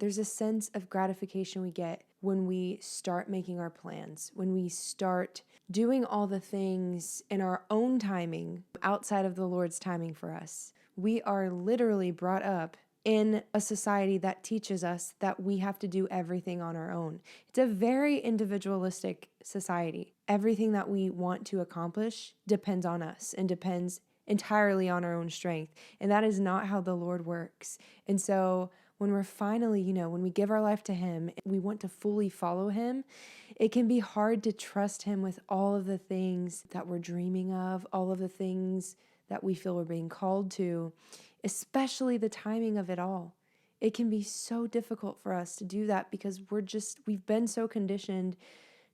There's a sense of gratification we get when we start making our plans, when we start doing all the things in our own timing outside of the Lord's timing for us. We are literally brought up in a society that teaches us that we have to do everything on our own. It's a very individualistic society. Everything that we want to accomplish depends on us and depends entirely on our own strength. And that is not how the Lord works. And so when we're finally, when we give our life to Him, we want to fully follow Him, it can be hard to trust Him with all of the things that we're dreaming of, all of the things that we feel we're being called to, especially the timing of it all. It can be so difficult for us to do that because we've been so conditioned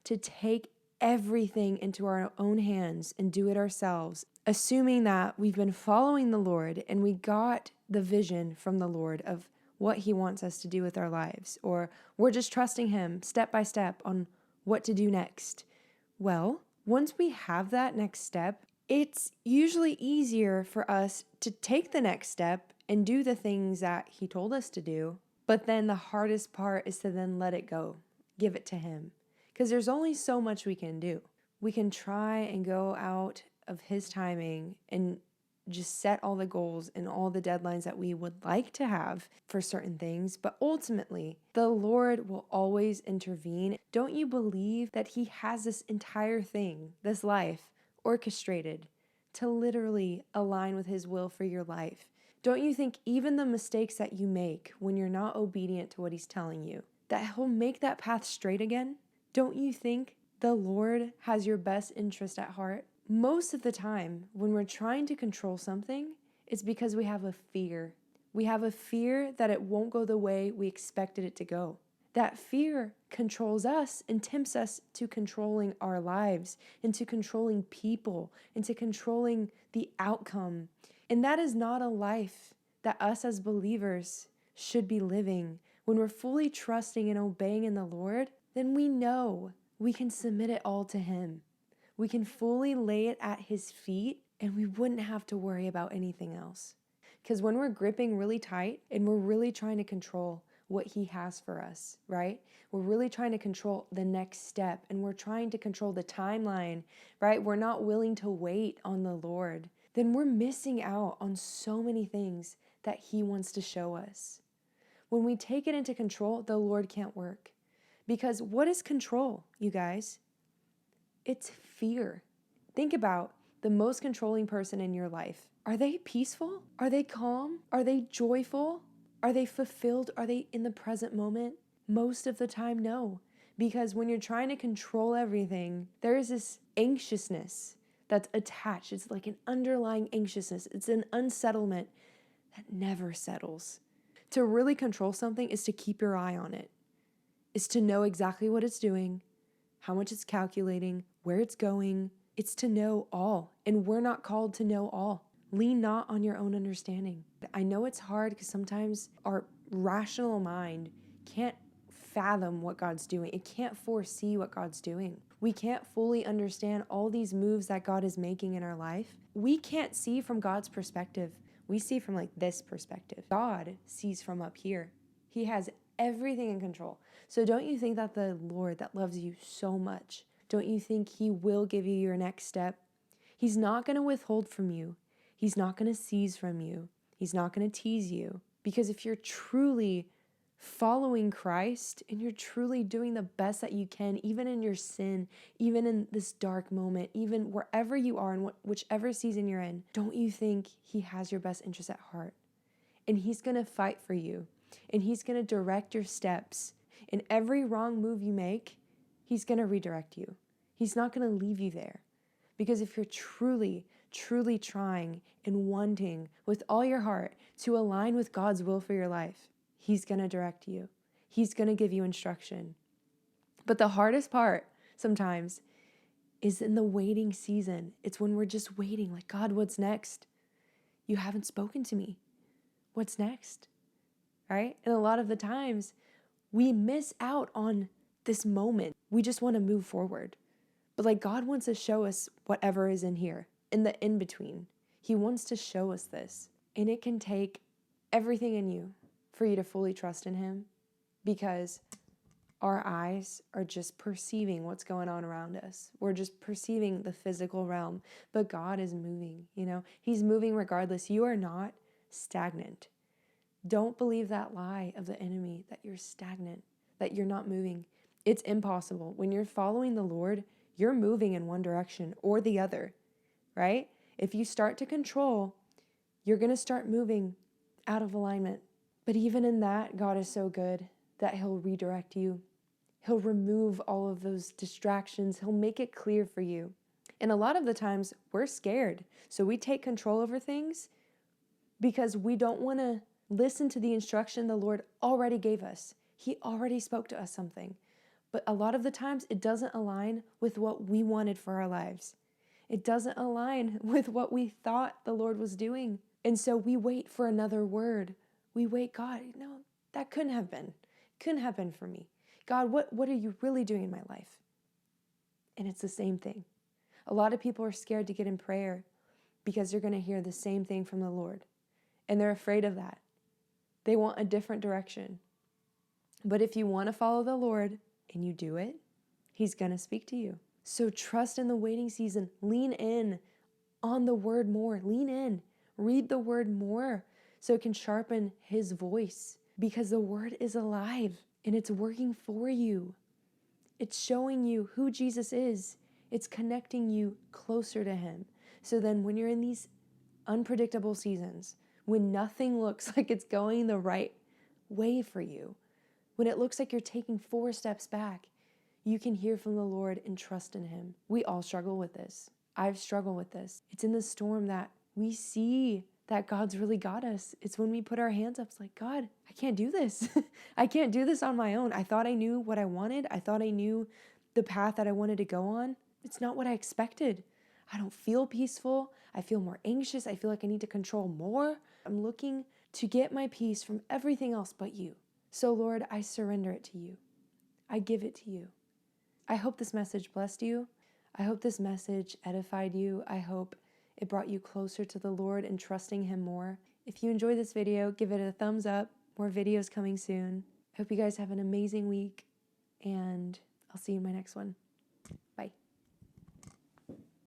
to take everything into our own hands and do it ourselves, assuming that we've been following the Lord and we got the vision from the Lord of what He wants us to do with our lives, or we're just trusting Him step by step on what to do next. Well, once we have that next step, it's usually easier for us to take the next step and do the things that He told us to do. But then the hardest part is to then let it go, give it to Him. Because there's only so much we can do. We can try and go out of His timing and just set all the goals and all the deadlines that we would like to have for certain things. But ultimately, the Lord will always intervene. Don't you believe that He has this entire thing, this life, orchestrated to literally align with His will for your life? Don't you think even the mistakes that you make when you're not obedient to what He's telling you, that He'll make that path straight again? Don't you think the Lord has your best interest at heart? Most of the time, when we're trying to control something, it's because we have a fear. We have a fear that it won't go the way we expected it to go. That fear controls us and tempts us to controlling our lives, into controlling people, into controlling the outcome. And that is not a life that us as believers should be living. When we're fully trusting and obeying in the Lord, then we know we can submit it all to Him. We can fully lay it at His feet and we wouldn't have to worry about anything else. Because when we're gripping really tight and we're really trying to control what He has for us, right? We're really trying to control the next step and we're trying to control the timeline, right? We're not willing to wait on the Lord. Then we're missing out on so many things that He wants to show us. When we take it into control, the Lord can't work. Because what is control, you guys? It's fear. Think about the most controlling person in your life. Are they peaceful? Are they calm? Are they joyful? Are they fulfilled? Are they in the present moment? Most of the time, no. Because when you're trying to control everything, there is this anxiousness that's attached. It's like an underlying anxiousness. It's an unsettlement that never settles. To really control something is to keep your eye on it. Is to know exactly what it's doing, how much it's calculating, where it's going. It's to know all, and we're not called to know all. Lean not on your own understanding. I know it's hard because sometimes our rational mind can't fathom what God's doing. It can't foresee what God's doing. We can't fully understand all these moves that God is making in our life. We can't see from God's perspective. We see from like this perspective. God sees from up here. He has everything in control. So don't you think that the Lord that loves you so much, don't you think He will give you your next step? He's not going to withhold from you. He's not going to seize from you. He's not going to tease you. Because if you're truly following Christ and you're truly doing the best that you can, even in your sin, even in this dark moment, even wherever you are and whichever season you're in, don't you think He has your best interest at heart? And He's going to fight for you. And He's going to direct your steps. In every wrong move you make, He's going to redirect you. He's not going to leave you there. Because if you're truly, truly trying and wanting with all your heart to align with God's will for your life, He's going to direct you. He's going to give you instruction. But the hardest part sometimes is in the waiting season. It's when we're just waiting, like, God, what's next? You haven't spoken to me. What's next? Right? And a lot of the times we miss out on this moment. We just want to move forward. But like God wants to show us whatever is in here, in the in-between. He wants to show us this. And it can take everything in you for you to fully trust in Him. because our eyes are just perceiving what's going on around us. We're just perceiving the physical realm, but God is moving, He's moving regardless. You are not stagnant. Don't believe that lie of the enemy that you're stagnant, that you're not moving. It's impossible. When you're following the Lord, you're moving in one direction or the other, right? If you start to control, you're going to start moving out of alignment. But even in that, God is so good that He'll redirect you. He'll remove all of those distractions. He'll make it clear for you. And a lot of the times we're scared. So we take control over things because we don't want to listen to the instruction the Lord already gave us. He already spoke to us something. But a lot of the times it doesn't align with what we wanted for our lives. It doesn't align with what we thought the Lord was doing. And so we wait for another word. We wait, God, no, that couldn't have been. Couldn't have been for me. God, what are you really doing in my life? And it's the same thing. A lot of people are scared to get in prayer because they're going to hear the same thing from the Lord. And they're afraid of that. They want a different direction. But if you want to follow the Lord and you do it, He's going to speak to you. So trust in the waiting season. Lean in on the word more. Lean in. Read the word more so it can sharpen His voice, because the word is alive and it's working for you. It's showing you who Jesus is. It's connecting you closer to Him. So then when you're in these unpredictable seasons, when nothing looks like it's going the right way for you, when it looks like you're taking 4 steps back, you can hear from the Lord and trust in Him. We all struggle with this. I've struggled with this. It's in the storm that we see that God's really got us. It's when we put our hands up, it's like, God, I can't do this. I can't do this on my own. I thought I knew what I wanted. I thought I knew the path that I wanted to go on. It's not what I expected. I don't feel peaceful. I feel more anxious. I feel like I need to control more. I'm looking to get my peace from everything else but you. So Lord, I surrender it to you. I give it to you. I hope this message blessed you. I hope this message edified you. I hope it brought you closer to the Lord and trusting Him more. If you enjoyed this video, give it a thumbs up. More videos coming soon. I hope you guys have an amazing week, and I'll see you in my next one.